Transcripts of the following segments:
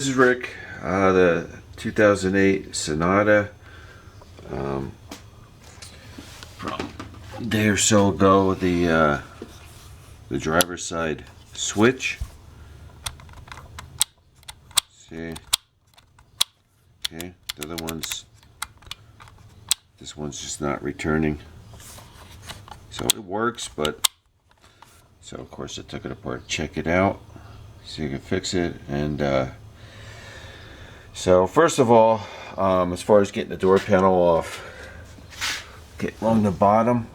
This is Rick, the 2008 Sonata. From a day or so ago, the driver's side switch. See, okay, the other one's, this one's just not returning. So it works, but, so of course I took it apart, check it out, see if I can fix it, and so first of all, as far as getting the door panel off, get along the bottom.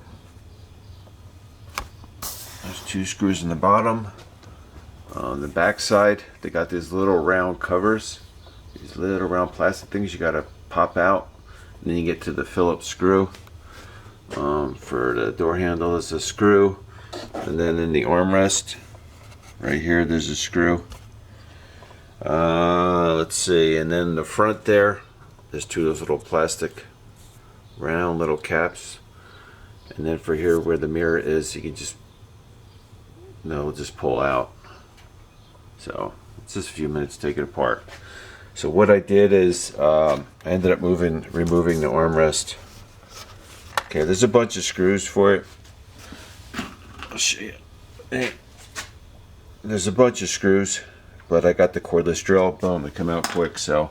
There's two screws in the bottom. On the back side, they got these little round covers, these little round plastic things you gotta pop out, and then you get to the Phillips screw. For the door handle is a screw, and then in the armrest, right here, there's a screw. Let's see, and then the front there's two of those little plastic round little caps, and then for here where the mirror is, you can just pull out. So it's just a few minutes to take it apart. So what I did is I ended up removing the armrest. Okay, there's a bunch of screws for it. I'll show you. Hey, there's a bunch of screws, but I got the cordless drill. Boom, they come out quick. So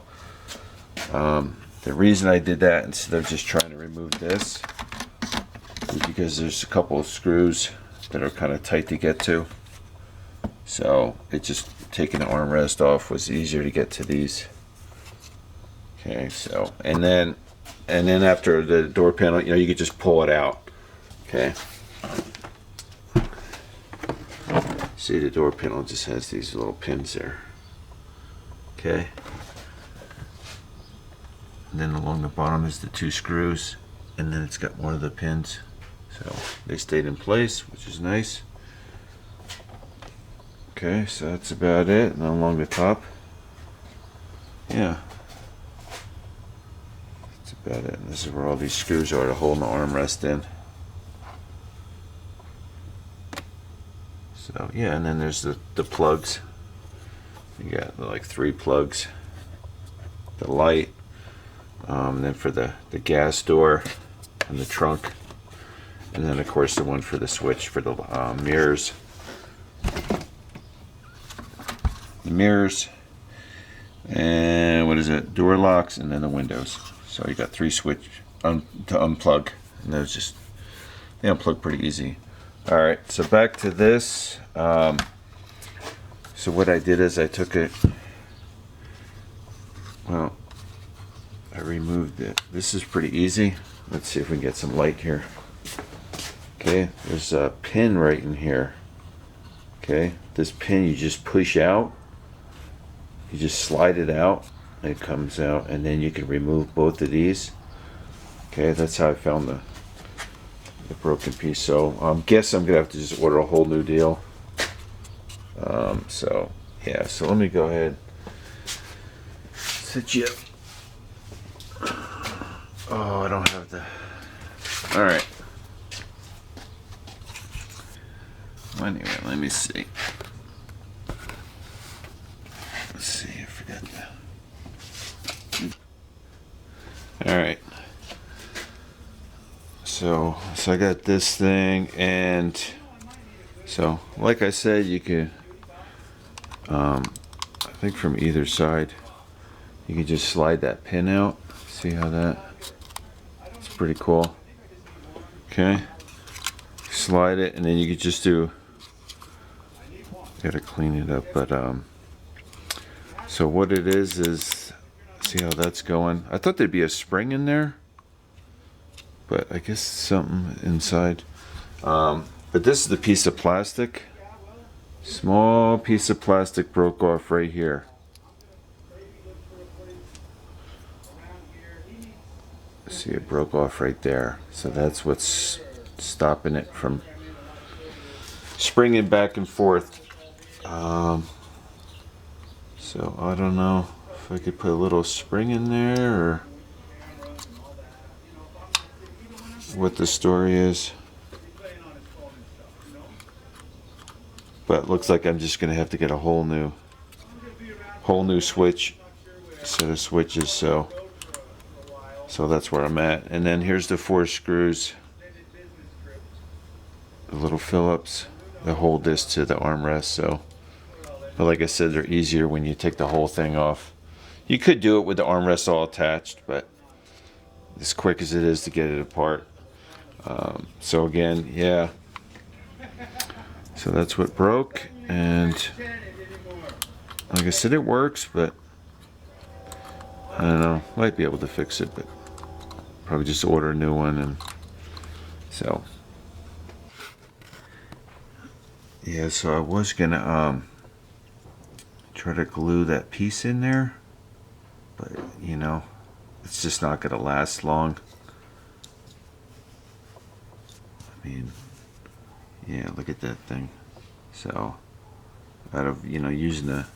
the reason I did that instead of just trying to remove this is because there's a couple of screws that are kind of tight to get to. So it just taking the armrest off was easier to get to these. Okay, so and then after the door panel, you could just pull it out. Okay. See, the door panel just has these little pins there. Okay. And then along the bottom is the two screws, and then it's got one of the pins. So they stayed in place, which is nice. Okay, so that's about it. And along the top, yeah, that's about it. And this is where all these screws are to hold the armrest in. So yeah, and then there's the plugs. You got like 3 plugs. The light, then for the gas door and the trunk, and then of course the one for the switch for the mirrors. The mirrors, and what is it? Door locks, and then the windows. So you got 3 switch to unplug, and those just they unplug pretty easy. All right, so back to this. So what I did is I took it. Well, I removed it. This is pretty easy. Let's see if we can get some light here. Okay, there's a pin right in here. Okay, this pin you just push out. You just slide it out, and it comes out, and then you can remove both of these. Okay, that's how I found the broken piece. So I guess I'm gonna have to just order a whole new deal. So yeah, so let me go ahead, set you up. Oh, I don't have the. All right. Anyway, let me see. Let's see, I forgot that. All right. So I got this thing, and so like I said, you could, I think from either side, you can just slide that pin out. See how it's pretty cool. Okay. Slide it, and then you could just do. Gotta clean it up, but so what it is see how that's going. I thought there'd be a spring in there, but I guess something inside. But this is the piece of plastic. Small piece of plastic broke off right here. See, it broke off right there. So that's what's stopping it from springing back and forth. So I don't know if I could put a little spring in there or what the story is. But it looks like I'm just going to have to get a whole new whole new switch, set of switches, so that's where I'm at. And then here's the 4 screws, the little Phillips that hold this to the armrest. So, but like I said, they're easier when you take the whole thing off. You could do it with the armrest all attached, but as quick as it is to get it apart. So again, yeah. So that's what broke, and like I said, it works, but I don't know. Might be able to fix it, but probably just order a new one. And so yeah, so I was gonna try to glue that piece in there, but you know, it's just not gonna last long. I mean, yeah, look at that thing. So out of, you know, using the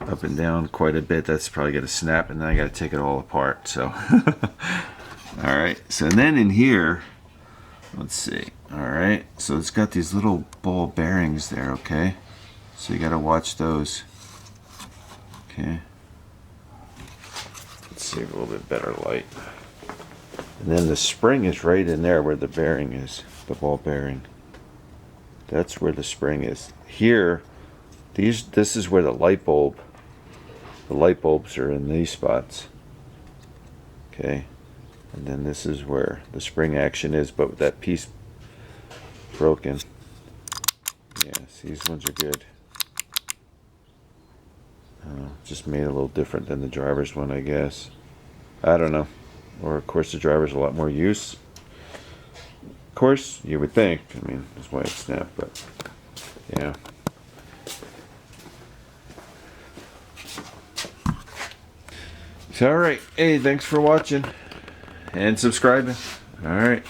up and down quite a bit, that's probably gonna snap, and then I gotta take it all apart. So all right, so then in here, let's see. All right, so it's got these little ball bearings there. Okay, so you gotta watch those. Okay, let's see a little bit better light. And then the spring is right in there where the bearing is, the ball bearing. That's where the spring is. Here, this is where the light bulbs are in these spots. Okay, and then this is where the spring action is, but with that piece broken. Yeah, see, these ones are good. Just made a little different than the driver's one, I guess. I don't know. Or of course the driver's a lot more use. Of course, you would think. I mean, that's why it snapped, but yeah. So, alright. Hey, thanks for watching and subscribing. Alright.